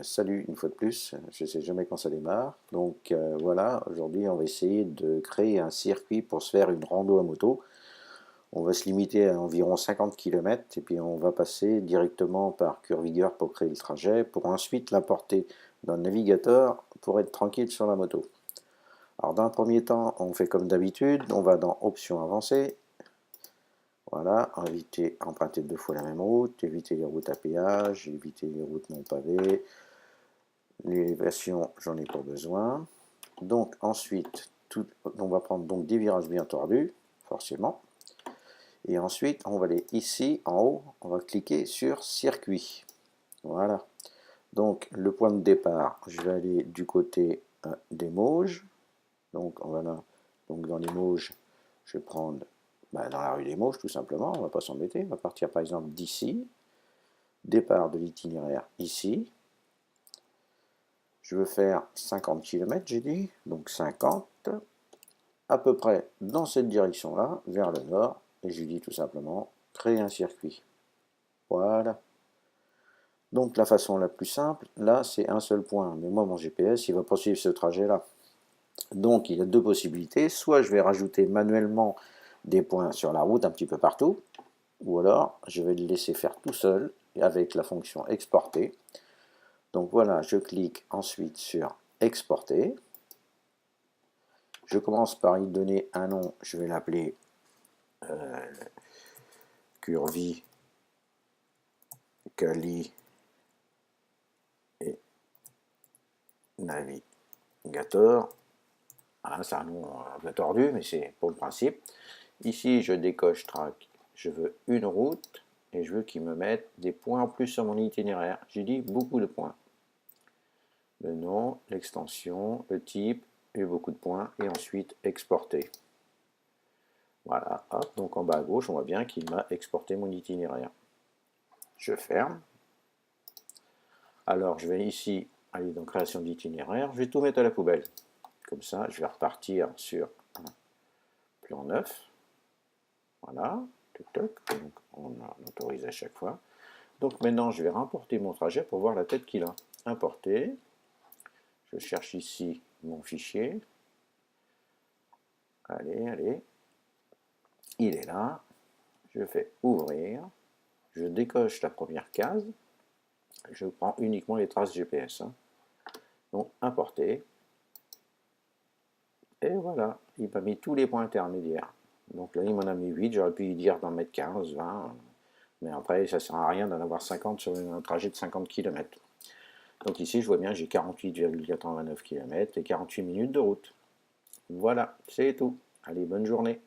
Salut une fois de plus, je ne sais jamais quand ça démarre. Donc voilà, aujourd'hui on va essayer de créer un circuit pour se faire une rando à moto. On va se limiter à environ 50 km et puis on va passer directement par Curvigueur pour créer le trajet, pour ensuite l'importer dans le navigateur pour être tranquille sur la moto. Alors dans un premier temps, on fait comme d'habitude, on va dans Options avancées. Voilà, éviter, emprunter deux fois la même route, éviter les routes à péage, éviter les routes non pavées. L'élévation, j'en ai pas besoin. Donc ensuite, on va prendre donc des virages bien tordus, forcément. Et ensuite, on va aller ici, en haut, on va cliquer sur circuit. Voilà. Donc le point de départ, je vais aller du côté des Mauges. Donc voilà. Donc dans les Mauges, je vais prendre dans la rue des Mauges tout simplement, on va pas s'embêter. On va partir par exemple d'ici. Départ de l'itinéraire ici. Je veux faire 50 km, j'ai dit, donc 50, à peu près dans cette direction-là, vers le nord, et je dis tout simplement, créer un circuit. Voilà. Donc la façon la plus simple, là, c'est un seul point, mais moi, mon GPS, il va poursuivre ce trajet-là. Donc il y a deux possibilités, soit je vais rajouter manuellement des points sur la route un petit peu partout, ou alors je vais le laisser faire tout seul, avec la fonction exporter. Donc voilà, je clique ensuite sur exporter. Je commence par y donner un nom, je vais l'appeler Curvi, Cali et Navigator. Voilà, c'est un nom un peu tordu, mais c'est pour le principe. Ici, je décoche track, je veux une route et je veux qu'il me mette des points en plus sur mon itinéraire. J'ai dit beaucoup de points. Le nom, l'extension, le type et beaucoup de points, et ensuite exporter. Voilà, hop, donc en bas à gauche, on voit bien qu'il m'a exporté mon itinéraire. Je ferme. Alors, je vais ici aller dans création d'itinéraire, je vais tout mettre à la poubelle. Comme ça, je vais repartir sur un plan neuf. Voilà, donc on autorise à chaque fois. Donc maintenant, je vais remporter mon trajet pour voir la tête qu'il a. Importer. Je cherche ici mon fichier. Allez, allez. Il est là. Je fais ouvrir. Je décoche la première case. Je prends uniquement les traces GPS. Donc importer. Et voilà, il m'a mis tous les points intermédiaires. Donc là, il m'en a mis 8, j'aurais pu y dire d'en mettre 15, 20, mais après, ça ne sert à rien d'en avoir 50 sur un trajet de 50 km. Donc ici, je vois bien, j'ai 48,89 km et 48 minutes de route. Voilà, c'est tout. Allez, bonne journée.